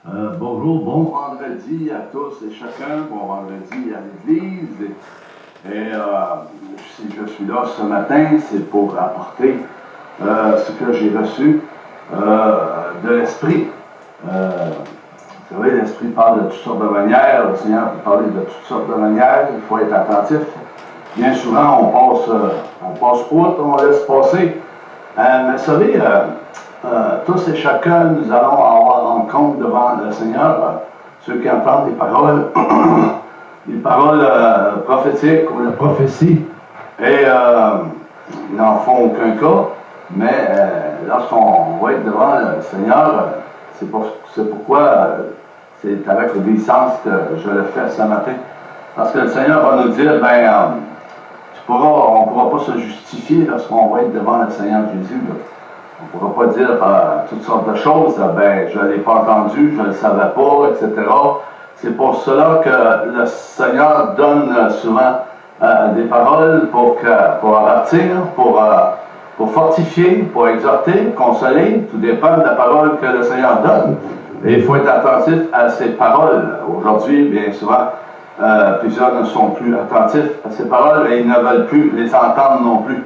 Bonjour, bon vendredi à tous et chacun, bon vendredi à l'Église. Si je suis là ce matin, c'est pour apporter ce que j'ai reçu de l'Esprit. Vous savez, l'Esprit parle de toutes sortes de manières, le Seigneur peut parler de toutes sortes de manières, il faut être attentif. Bien souvent, on passe outre, on laisse passer. Mais vous savez, tous et chacun, nous allons avoir en compte devant le Seigneur ceux qui entendent des paroles, des paroles prophétiques ou la prophétie, et ils n'en font aucun cas, mais lorsqu'on va être devant le Seigneur, c'est pourquoi c'est avec obéissance que je le fais ce matin. Parce que le Seigneur va nous dire, on ne pourra pas se justifier lorsqu'on va être devant le Seigneur Jésus. Là. On ne pourra pas dire toutes sortes de choses, je ne l'ai pas entendu, je ne le savais pas, etc. C'est pour cela que le Seigneur donne souvent des paroles pour avertir, pour fortifier, pour exhorter, consoler. Tout dépend de la parole que le Seigneur donne. Et il faut être attentif à ces paroles. Aujourd'hui, bien souvent, plusieurs ne sont plus attentifs à ces paroles et ils ne veulent plus les entendre non plus.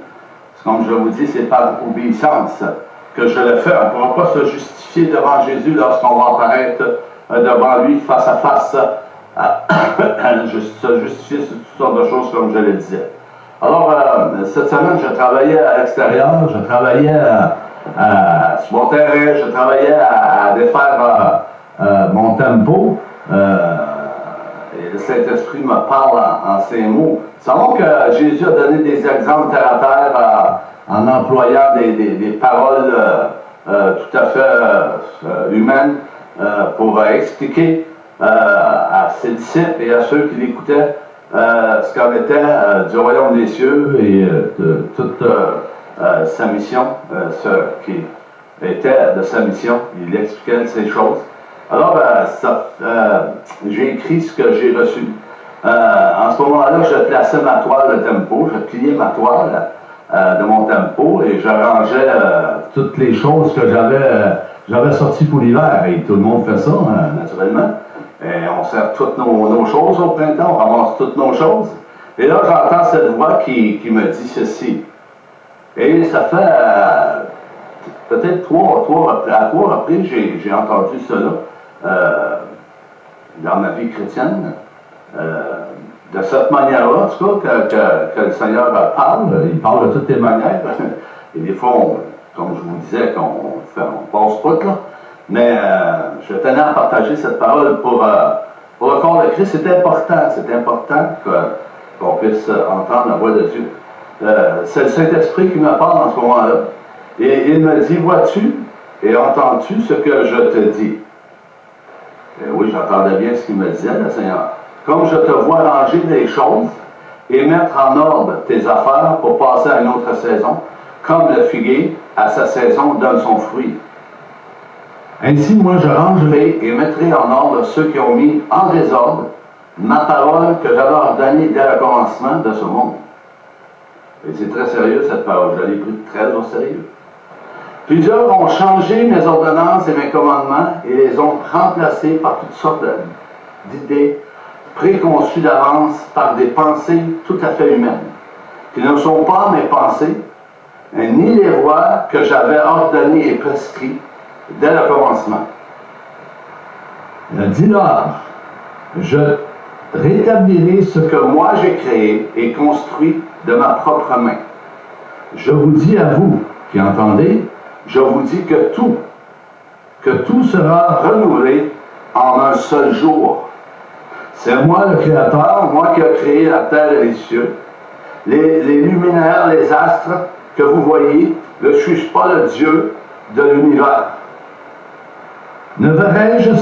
Comme je vous dis, c'est par obéissance que je le fais. On ne pourra pas se justifier devant Jésus lorsqu'on va apparaître devant lui face à face, se justifier sur toutes sortes de choses comme je le disais. Alors, cette semaine, je travaillais à l'extérieur, je travaillais sur mon terrain, je travaillais à défaire mon tempo. Et le Saint-Esprit me parle en ces mots. Nous savons que Jésus a donné des exemples terre à terre en employant des paroles tout à fait humaines pour expliquer à ses disciples et à ceux qui l'écoutaient ce qu'en était du royaume des cieux et de toute sa mission, ce qui était de sa mission. Il expliquait ces choses. Alors, j'ai écrit ce que j'ai reçu. En ce moment-là, je plaçais ma toile de tempo, je pliais ma toile de mon tempo et j'arrangeais toutes les choses que j'avais sorties pour l'hiver. Et tout le monde fait ça, naturellement. Et on sert toutes nos choses au printemps, on ramasse toutes nos choses. Et là, j'entends cette voix qui me dit ceci. Et ça fait peut-être trois reprises, j'ai entendu cela. Dans ma vie chrétienne, de cette manière-là, en tout cas, que le Seigneur parle, il parle de toutes les manières, et des fois, comme je vous disais, on passe pas là, mais je tenais à partager cette parole pour le corps de Christ. C'est important qu'on puisse entendre la voix de Dieu. C'est le Saint-Esprit qui me parle en ce moment-là, et il me dit, vois-tu et entends-tu ce que je te dis? Et oui, j'entendais bien ce qu'il me disait, le Seigneur. Comme je te vois ranger les choses et mettre en ordre tes affaires pour passer à une autre saison, comme le figuier à sa saison donne son fruit. Ainsi, moi, je rangerai et mettrai en ordre ceux qui ont mis en désordre ma parole que j'avais ordonnée dès le commencement de ce monde. Et c'est très sérieux, cette parole. Je l'ai pris très au sérieux. Plusieurs ont changé mes ordonnances et mes commandements et les ont remplacés par toutes sortes d'idées préconçues d'avance par des pensées tout à fait humaines, qui ne sont pas mes pensées, ni les voies que j'avais ordonnées et prescrites dès le commencement. Il a dit là, je rétablirai ce que moi j'ai créé et construit de ma propre main. Je vous dis à vous qui entendez, je vous dis que tout sera renouvelé en un seul jour. C'est moi le Créateur, moi qui ai créé la terre et les cieux. Les luminaires, les astres que vous voyez, ne suis-je pas le Dieu de l'univers? Ne verrai-je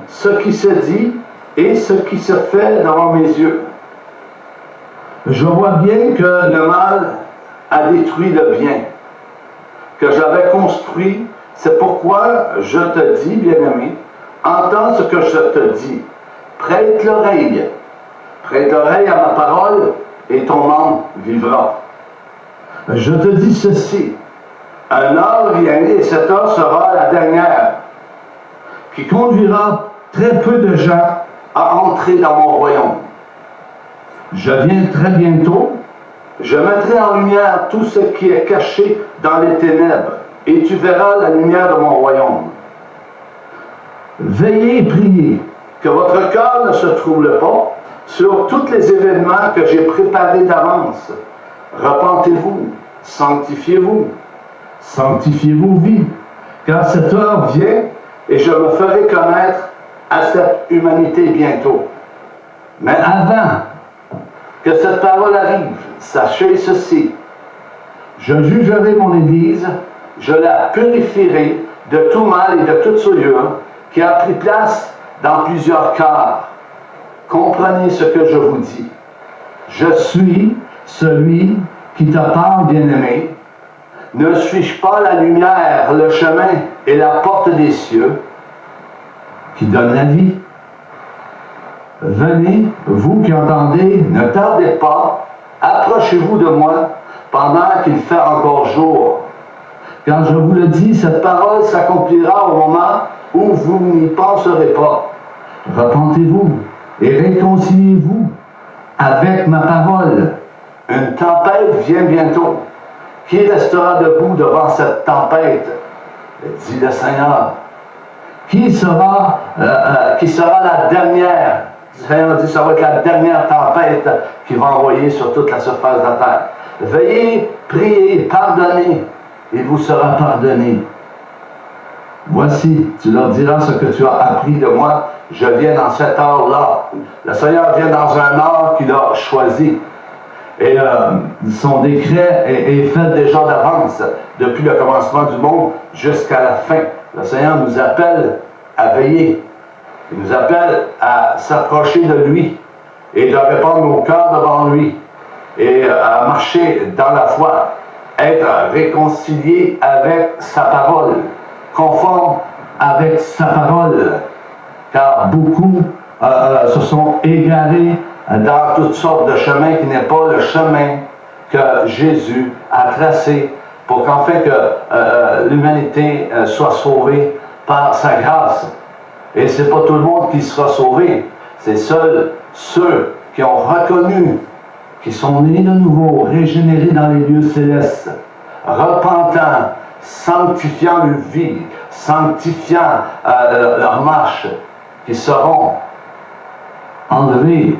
ce qui se dit et ce qui se fait devant mes yeux? Je vois bien que le mal a détruit le bien que j'avais construit. C'est pourquoi je te dis, bien-aimé, entends ce que je te dis. Prête l'oreille à ma parole, et ton âme vivra. Je te dis ceci, Un heure vient et cette heure sera la dernière, qui conduira très peu de gens à entrer dans mon royaume. Je viens très bientôt. Je mettrai en lumière tout ce qui est caché dans les ténèbres, et tu verras la lumière de mon royaume. Veillez et priez. Que votre cœur ne se trouble pas sur tous les événements que j'ai préparés d'avance. Repentez-vous, sanctifiez-vous. Sanctifiez-vous, vie, car cette heure vient Et je me ferai connaître à cette humanité bientôt. Mais avant Que cette parole arrive, sachez ceci. je jugerai mon Église, Je la purifierai de tout mal et de toute souillure qui a pris place dans plusieurs cœurs. Comprenez ce que je vous dis. je suis celui qui te parle, bien-aimé. Ne suis-je pas la lumière, le chemin et la porte des cieux? qui donne la vie. Venez, vous qui entendez, Ne tardez pas, approchez-vous de moi pendant qu'il fait encore jour. quand je vous le dis, Cette parole s'accomplira au moment où vous n'y penserez pas. repentez-vous et réconciliez-vous avec ma parole. Une tempête vient bientôt. Qui restera debout devant cette tempête? Dit le Seigneur. Qui sera Qui sera la dernière? Le Seigneur dit que ça va être la dernière tempête qu'il va envoyer sur toute la surface de la terre. Veillez, priez, pardonnez, il vous sera pardonné. Voici, tu leur diras ce que tu as appris De moi, je viens dans cette heure-là. Le Seigneur vient dans un heure qu'il a choisi. Et son décret est fait déjà d'avance, depuis le commencement du monde jusqu'à la fin. Le Seigneur nous appelle à veiller. Il nous appelle à s'approcher de lui et de répandre nos cœurs devant lui et à marcher dans la foi, être réconcilié avec sa parole, conforme avec sa parole, car beaucoup se sont égarés dans toutes sortes de chemins qui n'est pas le chemin que Jésus a tracé pour qu'en fait que l'humanité soit sauvée par sa grâce. Et c'est pas tout le monde qui sera sauvé, c'est seuls ceux qui ont reconnu, qui sont nés de nouveau, régénérés dans les lieux célestes, repentant, sanctifiant leur vie, sanctifiant leur marche, qui seront enlevés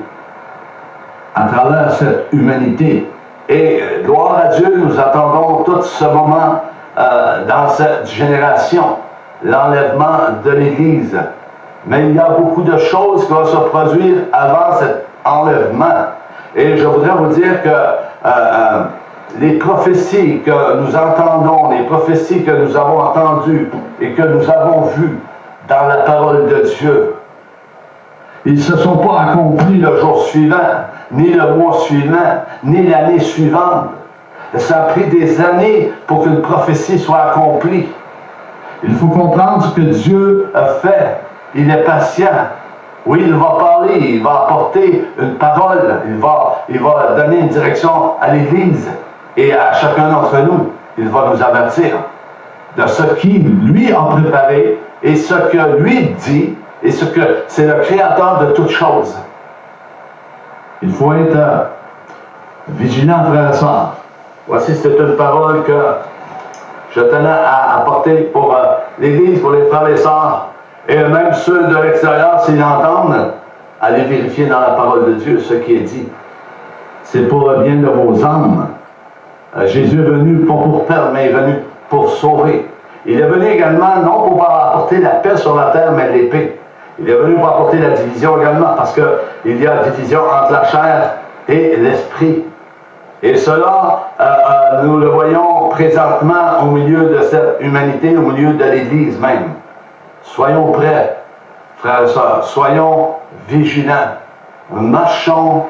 à travers cette humanité. Et gloire à Dieu, nous attendons tout ce moment dans cette génération, l'enlèvement de l'Église. Mais il y a beaucoup de choses qui vont se produire avant cet enlèvement. Et je voudrais vous dire que les prophéties que nous entendons, les prophéties que nous avons entendues et que nous avons vues dans la parole de Dieu, ils ne se sont pas accomplis le jour suivant, ni le mois suivant, ni l'année suivante. Ça a pris des années pour qu'une prophétie soit accomplie. Il faut comprendre ce que Dieu a fait. Il est patient. Oui, il va parler, il va apporter une parole, il va donner une direction à l'Église et à chacun d'entre nous. Il va nous avertir de ce qu'il lui a préparé et ce que lui dit et ce que c'est le créateur de toutes choses. Il faut être vigilant, frères et sœurs. Voici, c'est une parole que je tenais à apporter pour l'Église, pour les frères et sœurs. Et même ceux de l'extérieur, s'ils entendent, allez vérifier dans la parole de Dieu ce qui est dit. C'est pour le bien de vos âmes. Jésus est venu pas pour perdre, mais il est venu pour sauver. Il est venu également, non pour apporter la paix sur la terre, mais l'épée. Il est venu pour apporter la division également, parce qu'il y a division entre la chair et l'esprit. Et cela, nous le voyons présentement au milieu de cette humanité, au milieu de l'Église même. Soyons prêts, frères et sœurs, soyons vigilants, marchons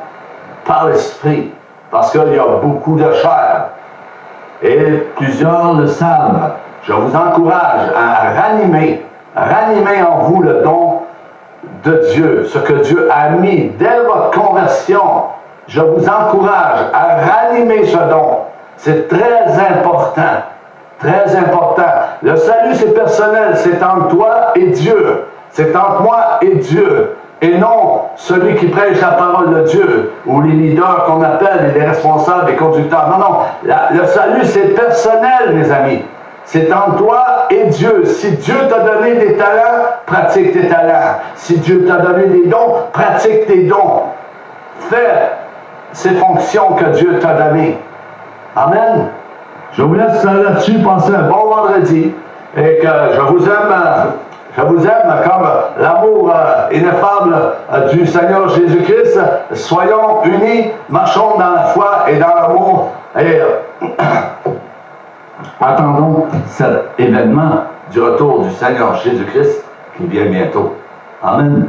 par l'esprit, parce qu'il y a beaucoup de chair. Et plusieurs le savent. Je vous encourage à ranimer en vous le don de Dieu, ce que Dieu a mis dès votre conversion. Je vous encourage à ranimer ce don. C'est très important. Très important. Le salut, c'est personnel. C'est entre toi et Dieu. C'est entre moi et Dieu. Et non celui qui prêche la parole de Dieu, ou les leaders qu'on appelle, les responsables, les conducteurs. Non, non. Le salut, c'est personnel, mes amis. C'est entre toi et Dieu. Si Dieu t'a donné des talents, pratique tes talents. Si Dieu t'a donné des dons, pratique tes dons. Fais ces fonctions que Dieu t'a données. Amen. Je vous laisse là-dessus passer un bon vendredi et que je vous aime comme l'amour ineffable du Seigneur Jésus-Christ. Soyons unis, marchons dans la foi et dans l'amour et attendons cet événement du retour du Seigneur Jésus-Christ qui vient bientôt. Amen.